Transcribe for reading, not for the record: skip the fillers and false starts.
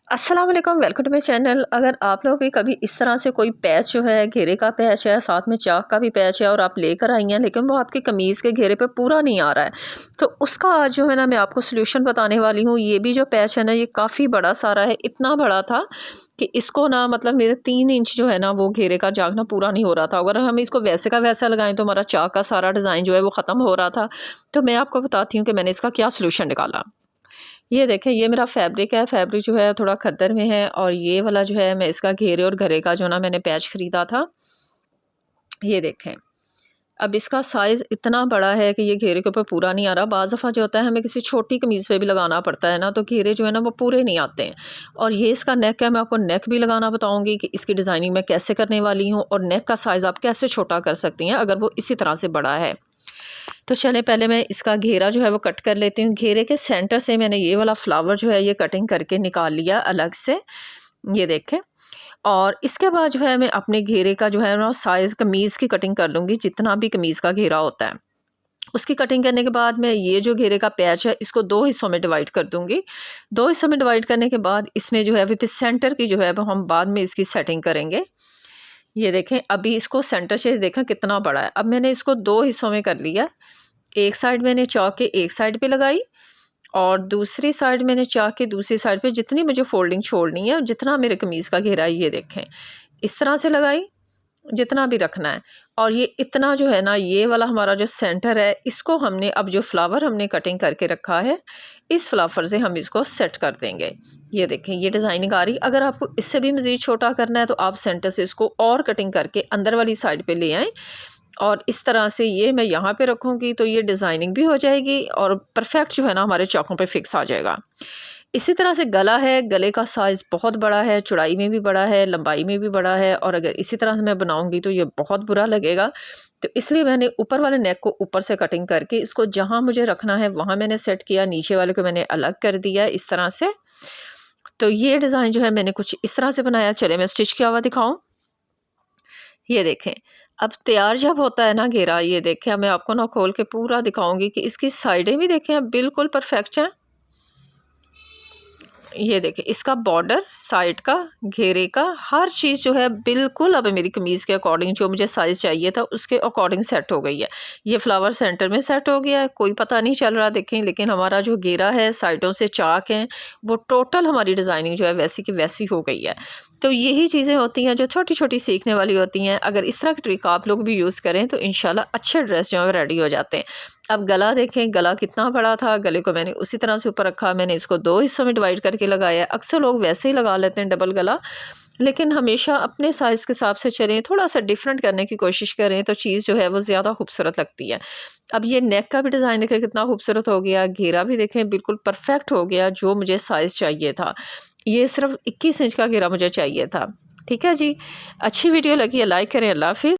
अस्सलाम वालेकुम, welcome to my channel. अगर आप लोग भी कभी इस तरह से कोई पैच जो है, घेरे का पैच है, साथ में चाक का भी पैच है और आप लेकर आई हैं लेकिन वो आपकी कमीज़ के घेरे पे पूरा नहीं आ रहा है, तो उसका आज जो है ना मैं आपको सॉल्यूशन बताने वाली हूँ। ये भी जो पैच है ना ये काफ़ी बड़ा सारा है, इतना बड़ा था कि इसको ना मतलब मेरे 3 इंच जो है ना वो घेरे का चाक ना पूरा नहीं हो रहा था। अगर हम इसको वैसे का वैसा लगाएं तो हमारा चाक का सारा डिज़ाइन जो है वो ख़त्म हो रहा था। तो मैं आपको बताती हूँ कि मैंने इसका क्या सॉल्यूशन निकाला। ये देखें, ये मेरा फैब्रिक है। फैब्रिक जो है थोड़ा खद्दर में है और ये वाला जो है मैं इसका घेरे और घरे का जो ना मैंने पैच ख़रीदा था। ये देखें, अब इसका साइज़ इतना बड़ा है कि ये घेरे के ऊपर पूरा नहीं आ रहा। बाज़ दफ़ा जो होता है हमें किसी छोटी कमीज़ पे भी लगाना पड़ता है ना, तो घेरे जो है ना वो पूरे नहीं आते हैं। और ये इसका नेक है, मैं आपको नेक भी लगाना बताऊँगी कि इसकी डिज़ाइनिंग मैं कैसे करने वाली हूँ और नेक का साइज़ आप कैसे छोटा कर सकती हैं अगर वो इसी तरह से बड़ा है। तो चलें पहले मैं इसका घेरा जो है वो कट कर लेती हूँ। घेरे के सेंटर से मैंने ये वाला फ्लावर जो है ये कटिंग करके निकाल लिया अलग से, ये देखें। और इसके बाद जो है मैं अपने घेरे का जो है ना साइज़ कमीज़ की कटिंग कर लूँगी, जितना भी कमीज़ का घेरा होता है। उसकी कटिंग करने के बाद मैं ये जो घेरे का पैच है इसको 2 हिस्सों में डिवाइड कर दूँगी। 2 हिस्सों में डिवाइड करने के बाद इसमें जो है अभी फिर सेंटर की जो है वो हम बाद में इसकी सेटिंग करेंगे। ये देखें, अभी इसको सेंटर से देखें कितना बड़ा है। अब मैंने इसको 2 हिस्सों में कर लिया। एक साइड मैंने चाक के एक साइड पे लगाई और दूसरी साइड मैंने चाक के दूसरी साइड पे जितनी मुझे फोल्डिंग छोड़नी है और जितना मेरे कमीज़ का घेरा है ये देखें इस तरह से लगाई, जितना भी रखना है। और ये इतना जो है ना ये वाला हमारा जो सेंटर है इसको हमने अब जो फ्लावर हमने कटिंग करके रखा है इस फ्लावर से हम इसको सेट कर देंगे। ये देखें, ये डिज़ाइनिंग आ रही। अगर आपको इससे भी मज़ीद छोटा करना है तो आप सेंटर से इसको और कटिंग करके अंदर वाली साइड पे ले आएँ और इस तरह से ये मैं यहाँ पे रखूँगी तो ये डिज़ाइनिंग भी हो जाएगी और परफेक्ट जो है ना हमारे चाकों पे फिक्स आ जाएगा। इसी तरह से गला है, गले का साइज़ बहुत बड़ा है, चौड़ाई में भी बड़ा है, लंबाई में भी बड़ा है और अगर इसी तरह से मैं बनाऊँगी तो ये बहुत बुरा लगेगा। तो इसलिए मैंने ऊपर वाले नेक को ऊपर से कटिंग करके इसको जहाँ मुझे रखना है वहाँ मैंने सेट किया, नीचे वाले को मैंने अलग कर दिया इस तरह से। तो ये डिज़ाइन जो है मैंने कुछ इस तरह से बनाया। चलिए मैं स्टिच किया हुआ दिखाऊँ। ये देखें, अब तैयार जब होता है ना घेरा, ये देखें अब मैं आपको ना खोल के पूरा दिखाऊंगी कि इसकी साइडें भी देखें अब बिल्कुल परफेक्ट हैं। ये देखिए, इसका बॉर्डर, साइड का, घेरे का, हर चीज़ जो है बिल्कुल अब मेरी कमीज़ के अकॉर्डिंग जो मुझे साइज़ चाहिए था उसके अकॉर्डिंग सेट हो गई है। ये फ्लावर सेंटर में सेट हो गया है, कोई पता नहीं चल रहा देखें। लेकिन हमारा जो घेरा है, साइडों से चाक हैं, वो टोटल हमारी डिज़ाइनिंग जो है वैसी की वैसी हो गई है। तो यही चीज़ें होती हैं जो छोटी छोटी सीखने वाली होती हैं। अगर इस तरह की ट्रिक आप लोग भी यूज़ करें तो इंशाल्लाह अच्छे ड्रेस जो है रेडी हो जाते हैं। अब गला देखें, गला कितना बड़ा था, गले को मैंने उसी तरह से ऊपर रखा। मैंने इसको 2 हिस्सों में डिवाइड करके लगाया। अक्सर लोग वैसे ही लगा लेते हैं डबल गला, लेकिन हमेशा अपने साइज़ के हिसाब से चलें, थोड़ा-सा डिफरेंट करने की कोशिश करें तो चीज़ जो है वो ज़्यादा खूबसूरत लगती है। अब ये नेक का भी डिज़ाइन देखें कितना खूबसूरत हो गया, घेरा भी देखें बिल्कुल परफेक्ट हो गया जो मुझे साइज़ चाहिए था। ये सिर्फ़ 21 इंच का घेरा मुझे चाहिए था। ठीक है जी, अच्छी वीडियो लगी है लाइक करें। अल्लाह हाफ़िज़।